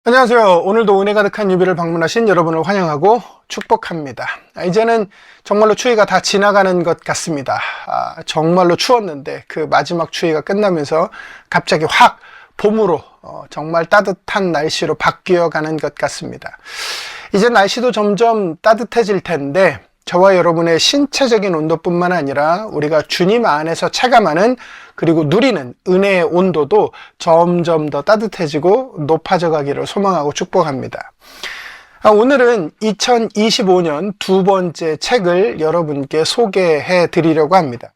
안녕하세요. 오늘도 은혜 가득한 유비를 방문하신 여러분을 환영하고 축복합니다. 이제는 정말로 추위가 다 지나가는 것 같습니다. 정말로 추웠는데 그 마지막 추위가 끝나면서 갑자기 확 봄으로 정말 따뜻한 날씨로 바뀌어 가는 것 같습니다. 이제 날씨도 점점 따뜻해질 텐데 저와 여러분의 신체적인 온도뿐만 아니라 우리가 주님 안에서 체감하는 그리고 누리는 은혜의 온도도 점점 더 따뜻해지고 높아져 가기를 소망하고 축복합니다. 오늘은 2025년 두 번째 책을 여러분께 소개해 드리려고 합니다.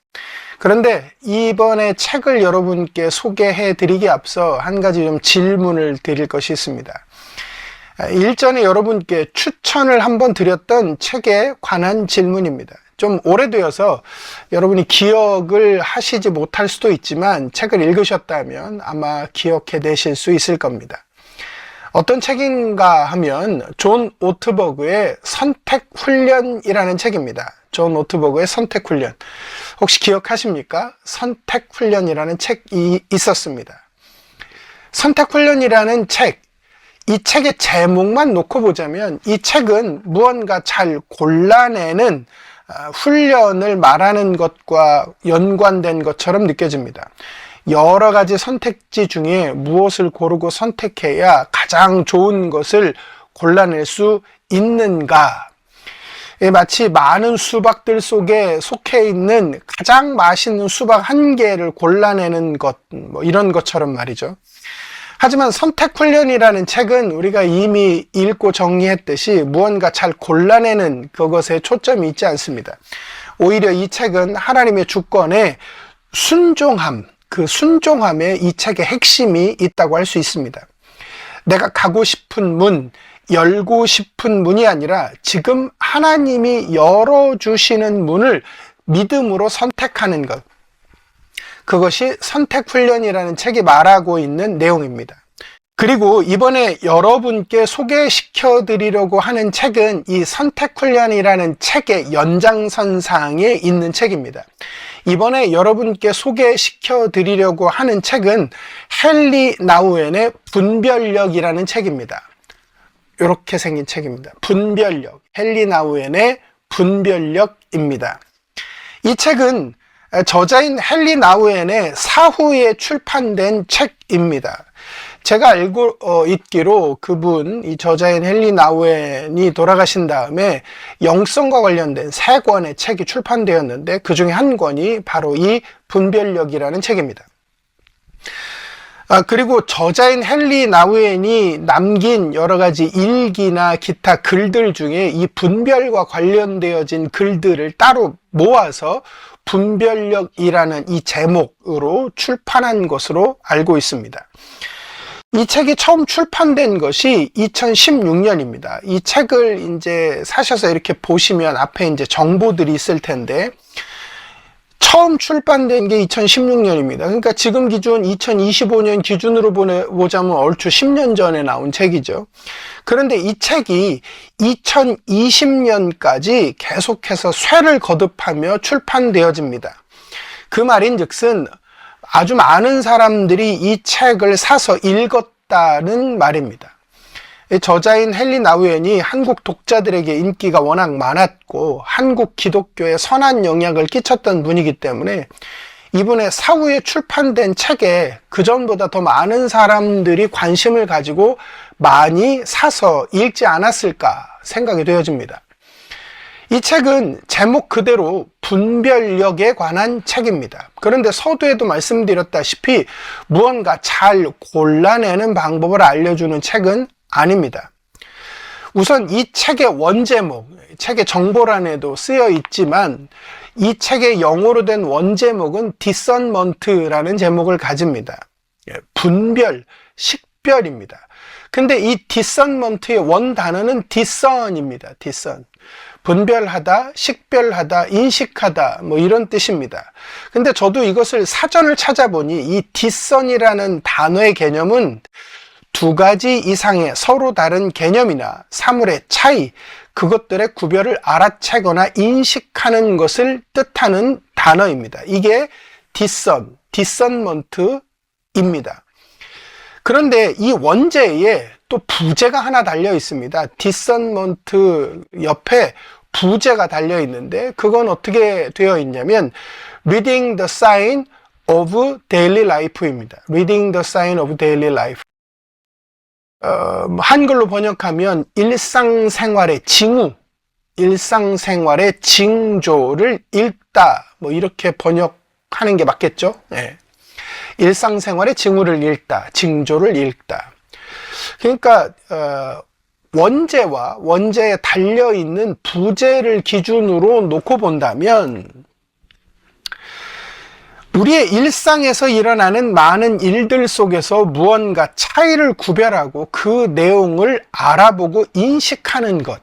그런데 이번에 책을 여러분께 소개해 드리기 앞서 한 가지 좀 질문을 드릴 것이 있습니다. 일전에 여러분께 추천을 한번 드렸던 책에 관한 질문입니다. 좀 오래되어서 여러분이 기억을 하시지 못할 수도 있지만 책을 읽으셨다면 아마 기억해 내실 수 있을 겁니다. 어떤 책인가 하면 존 오트버그의 선택훈련이라는 책입니다. 존 오트버그의 선택훈련. 혹시 기억하십니까? 선택훈련이라는 책이 있었습니다. 선택훈련이라는 책, 이 책의 제목만 놓고 보자면 이 책은 무언가 잘 골라내는 훈련을 말하는 것과 연관된 것처럼 느껴집니다. 여러 가지 선택지 중에 무엇을 고르고 선택해야 가장 좋은 것을 골라낼 수 있는가? 마치 많은 수박들 속에 속해 있는 가장 맛있는 수박 한 개를 골라내는 것, 이런 것처럼 말이죠. 하지만 선택훈련이라는 책은 우리가 이미 읽고 정리했듯이 무언가 잘 골라내는 그것에 초점이 있지 않습니다. 오히려 이 책은 하나님의 주권에 순종함, 그 순종함에 이 책의 핵심이 있다고 할 수 있습니다. 내가 가고 싶은 문, 열고 싶은 문이 아니라 지금 하나님이 열어주시는 문을 믿음으로 선택하는 것. 그것이 선택훈련이라는 책이 말하고 있는 내용입니다. 그리고 이번에 여러분께 소개시켜 드리려고 하는 책은 이 선택훈련이라는 책의 연장선상에 있는 책입니다. 이번에 여러분께 소개시켜 드리려고 하는 책은 헨리 나우엔의 분별력이라는 책입니다. 이렇게 생긴 책입니다. 분별력, 헨리 나우엔의 분별력입니다. 이 책은 저자인 헨리 나우엔의 사후에 출판된 책입니다. 제가 알고 있기로 그분, 이 저자인 헨리 나우엔이 돌아가신 다음에 영성과 관련된 3권의 책이 출판되었는데 그 중에 한 권이 바로 이 분별력이라는 책입니다. 그리고 저자인 헨리 나우엔이 남긴 여러 가지 일기나 기타 글들 중에 이 분별과 관련되어진 글들을 따로 모아서 분별력이라는 이 제목으로 출판한 것으로 알고 있습니다. 이 책이 처음 출판된 것이 2016년입니다. 이 책을 이제 사셔서 이렇게 보시면 앞에 이제 정보들이 있을 텐데 처음 출판된 게 2016년입니다. 그러니까 지금 기준 2025년 기준으로 보자면 얼추 10년 전에 나온 책이죠. 그런데 이 책이 2020년까지 계속해서 쇄를 거듭하며 출판되어집니다. 그 말인즉슨 아주 많은 사람들이 이 책을 사서 읽었다는 말입니다. 저자인 헨리 나우엔이 한국 독자들에게 인기가 워낙 많았고 한국 기독교에 선한 영향을 끼쳤던 분이기 때문에 이분의 사후에 출판된 책에 그전보다 더 많은 사람들이 관심을 가지고 많이 사서 읽지 않았을까 생각이 되어집니다. 이 책은 제목 그대로 분별력에 관한 책입니다. 그런데 서두에도 말씀드렸다시피 무언가 잘 골라내는 방법을 알려주는 책은 아닙니다. 우선 이 책의 원제목, 책의 정보란에도 쓰여 있지만 이 책의 영어로 된 원제목은 discernment라는 제목을 가집니다. 분별, 식별입니다. 근데 이 discernment의 원 단어는 discern입니다. discern. 분별하다, 식별하다, 인식하다 뭐 이런 뜻입니다. 근데 저도 이것을 사전을 찾아보니 이 discern이라는 단어의 개념은 두 가지 이상의 서로 다른 개념이나 사물의 차이, 그것들의 구별을 알아채거나 인식하는 것을 뜻하는 단어입니다. 이게 디선먼트입니다. 그런데 이 원제에 또 부제가 하나 달려 있습니다. 디선먼트 옆에 부제가 달려 있는데 그건 어떻게 되어 있냐면 Reading the Sign of Daily Life입니다. Reading the Sign of Daily Life. 한글로 번역하면 일상생활의 징후, 일상생활의 징조를 읽다, 뭐 이렇게 번역하는 게 맞겠죠? 네. 일상생활의 징후를 읽다, 징조를 읽다. 그러니까 원제와 원제에 달려있는 부제를 기준으로 놓고 본다면 우리의 일상에서 일어나는 많은 일들 속에서 무언가 차이를 구별하고 그 내용을 알아보고 인식하는 것,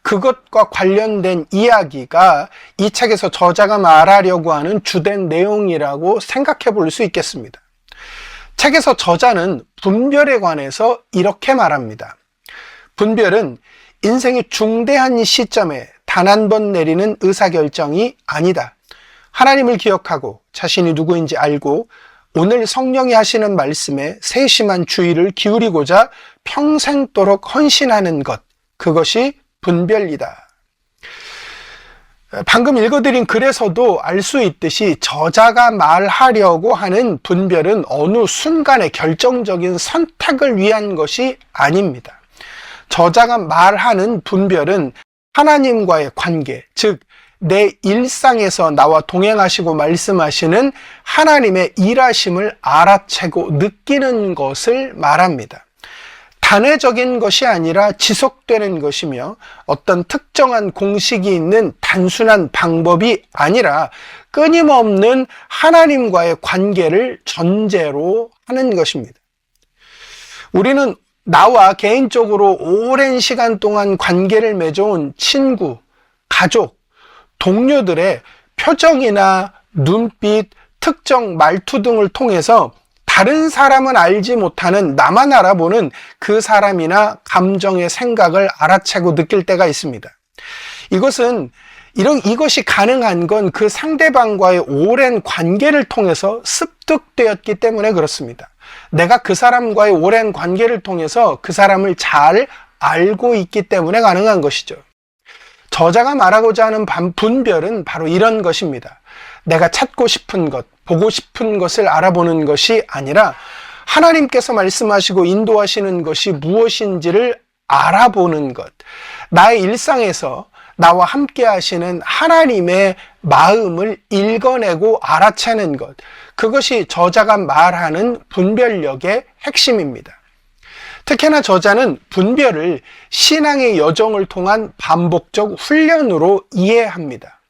그것과 관련된 이야기가 이 책에서 저자가 말하려고 하는 주된 내용이라고 생각해 볼 수 있겠습니다. 책에서 저자는 분별에 관해서 이렇게 말합니다. 분별은 인생의 중대한 시점에 단 한 번 내리는 의사결정이 아니다. 하나님을 기억하고 자신이 누구인지 알고 오늘 성령이 하시는 말씀에 세심한 주의를 기울이고자 평생도록 헌신하는 것, 그것이 분별이다. 방금 읽어드린 글에서도 알 수 있듯이 저자가 말하려고 하는 분별은 어느 순간의 결정적인 선택을 위한 것이 아닙니다. 저자가 말하는 분별은 하나님과의 관계, 즉 내 일상에서 나와 동행하시고 말씀하시는 하나님의 일하심을 알아채고 느끼는 것을 말합니다. 단회적인 것이 아니라 지속되는 것이며 어떤 특정한 공식이 있는 단순한 방법이 아니라 끊임없는 하나님과의 관계를 전제로 하는 것입니다. 우리는 나와 개인적으로 오랜 시간 동안 관계를 맺어온 친구, 가족, 동료들의 표정이나 눈빛, 특정 말투 등을 통해서 다른 사람은 알지 못하는 나만 알아보는 그 사람이나 감정의 생각을 알아채고 느낄 때가 있습니다. 이것이 가능한 건 그 상대방과의 오랜 관계를 통해서 습득되었기 때문에 그렇습니다. 내가 그 사람과의 오랜 관계를 통해서 그 사람을 잘 알고 있기 때문에 가능한 것이죠. 저자가 말하고자 하는 분별은 바로 이런 것입니다. 내가 찾고 싶은 것, 보고 싶은 것을 알아보는 것이 아니라 하나님께서 말씀하시고 인도하시는 것이 무엇인지를 알아보는 것. 나의 일상에서 나와 함께 하시는 하나님의 마음을 읽어내고 알아채는 것. 그것이 저자가 말하는 분별력의 핵심입니다. 특히나 저자는 분별을 신앙의 여정을 통한 반복적 훈련으로 이해합니다.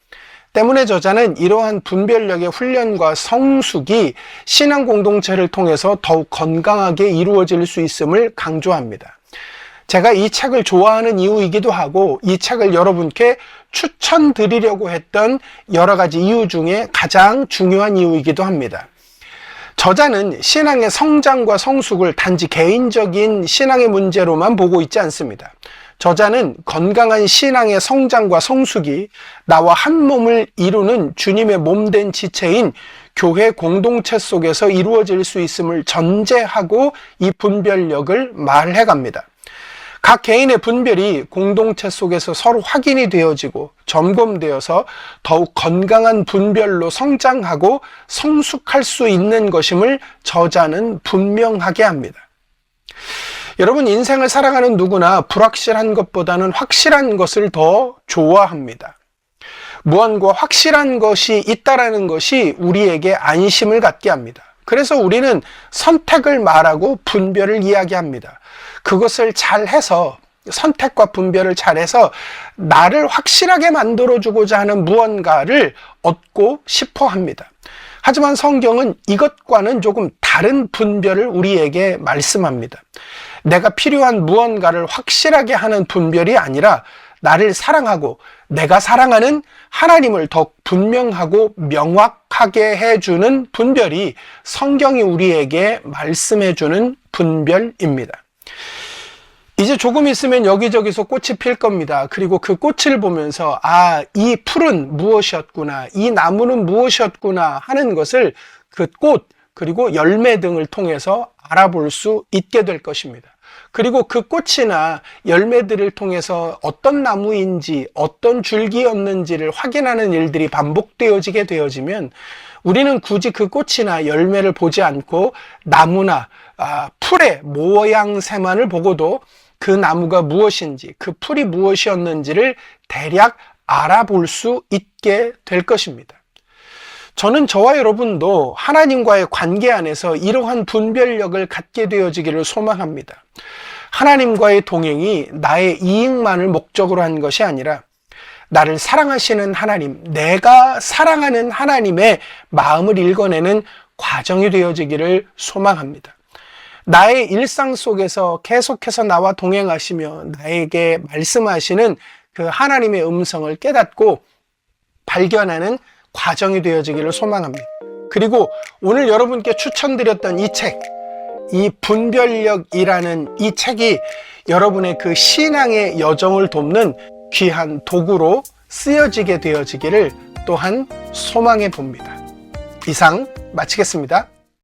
때문에 저자는 이러한 분별력의 훈련과 성숙이 신앙 공동체를 통해서 더욱 건강하게 이루어질 수 있음을 강조합니다. 제가 이 책을 좋아하는 이유이기도 하고 이 책을 여러분께 추천드리려고 했던 여러 가지 이유 중에 가장 중요한 이유이기도 합니다. 저자는 신앙의 성장과 성숙을 단지 개인적인 신앙의 문제로만 보고 있지 않습니다. 저자는 건강한 신앙의 성장과 성숙이 나와 한 몸을 이루는 주님의 몸된 지체인 교회 공동체 속에서 이루어질 수 있음을 전제하고 이 분별력을 말해갑니다. 각 개인의 분별이 공동체 속에서 서로 확인이 되어지고 점검되어서 더욱 건강한 분별로 성장하고 성숙할 수 있는 것임을 저자는 분명하게 합니다. 여러분, 인생을 살아가는 누구나 불확실한 것보다는 확실한 것을 더 좋아합니다. 무언가 확실한 것이 있다라는 것이 우리에게 안심을 갖게 합니다. 그래서 우리는 선택을 말하고 분별을 이야기합니다. 그것을 잘해서 선택과 분별을 잘해서 나를 확실하게 만들어주고자 하는 무언가를 얻고 싶어 합니다. 하지만 성경은 이것과는 조금 다른 분별을 우리에게 말씀합니다. 내가 필요한 무언가를 확실하게 하는 분별이 아니라 나를 사랑하고 내가 사랑하는 하나님을 더 분명하고 명확하게 해주는 분별이 성경이 우리에게 말씀해주는 분별입니다. 이제 조금 있으면 여기저기서 꽃이 필 겁니다. 그리고 그 꽃을 보면서 이 풀은 무엇이었구나, 이 나무는 무엇이었구나 하는 것을 그 꽃 그리고 열매 등을 통해서 알아볼 수 있게 될 것입니다. 그리고 그 꽃이나 열매들을 통해서 어떤 나무인지 어떤 줄기였는지를 확인하는 일들이 반복되어지게 되어지면 우리는 굳이 그 꽃이나 열매를 보지 않고 나무나 풀의 모양새만을 보고도 그 나무가 무엇인지, 그 풀이 무엇이었는지를 대략 알아볼 수 있게 될 것입니다. 저는 저와 여러분도 하나님과의 관계 안에서 이러한 분별력을 갖게 되어지기를 소망합니다. 하나님과의 동행이 나의 이익만을 목적으로 한 것이 아니라 나를 사랑하시는 하나님, 내가 사랑하는 하나님의 마음을 읽어내는 과정이 되어지기를 소망합니다. 나의 일상 속에서 계속해서 나와 동행하시며 나에게 말씀하시는 그 하나님의 음성을 깨닫고 발견하는 과정이 되어지기를 소망합니다. 그리고 오늘 여러분께 추천드렸던 이 책, 이 분별력이라는 이 책이 여러분의 그 신앙의 여정을 돕는 귀한 도구로 쓰여지게 되어지기를 또한 소망해 봅니다. 이상 마치겠습니다.